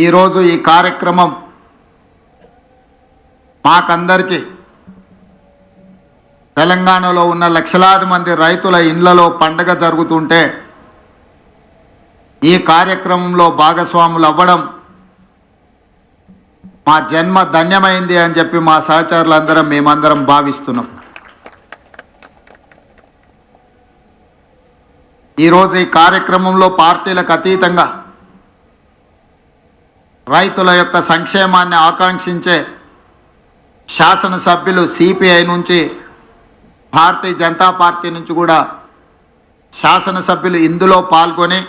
ఈరోజు ఈ కార్యక్రమం మాకందరికీ తెలంగాణలో ఉన్న లక్షలాది మంది రైతుల ఇళ్లలో పండగ జరుగుతుంటే ఈ కార్యక్రమంలో భాగస్వాములు అవ్వడం మా జన్మ ధన్యమైంది అని చెప్పి మా సహచరులందరం మేమందరం భావిస్తున్నాం. ఈరోజు ఈ కార్యక్రమంలో పార్టీలకు అతీతంగా రైతుల యొక్క సంక్షేమాన్ని ఆకాంక్షించే శాసనసభ్యులు సిపిఐ నుంచి, భారతీయ జనతా పార్టీ నుంచి కూడా శాసనసభ్యులు ఇందులో పాల్గొని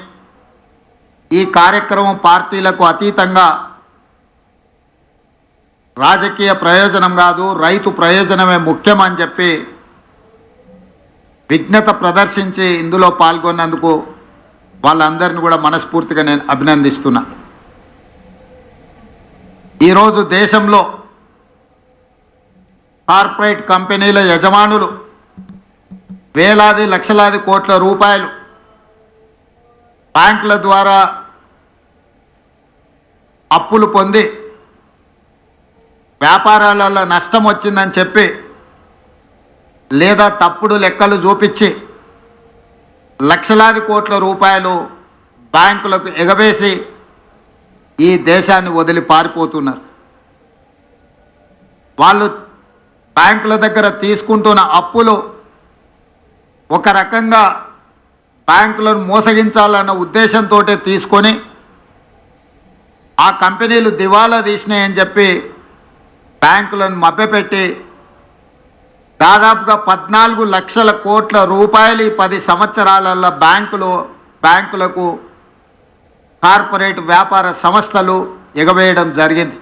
ఈ కార్యక్రమం పార్టీలకు అతీతంగా రాజకీయ ప్రయోజనం కాదు, రైతు ప్రయోజనమే ముఖ్యమని చెప్పి విజ్ఞత ప్రదర్శించి ఇందులో పాల్గొన్నందుకు వాళ్ళందరినీ కూడా మనస్ఫూర్తిగా నేను అభినందిస్తున్నా. ఈరోజు దేశంలో కార్పొరేట్ కంపెనీల యజమానులు వేలాది లక్షలాది కోట్ల రూపాయలు బ్యాంకుల ద్వారా అప్పులు పొంది వ్యాపారాలలో నష్టం వచ్చిందని చెప్పి లేదా తప్పుడు లెక్కలు చూపించి లక్షలాది కోట్ల రూపాయలు బ్యాంకులకు ఎగవేసి ఈ దేశాన్ని వదిలి పారిపోతున్నారు. వాళ్ళు బ్యాంకుల దగ్గర తీసుకుంటున్న అప్పులు ఒక రకంగా బ్యాంకులను మోసగించాలన్న ఉద్దేశంతో తీసుకొని ఆ కంపెనీలు దివాలా తీసినాయని చెప్పి బ్యాంకులను మభ్యపెట్టి దాదాపుగా 14 లక్షల కోట్ల రూపాయలు 10 సంవత్సరాలలో బ్యాంకులకు కార్పొరేట్ వ్యాపార సంస్థలు ఎగవేయడం జరిగింది.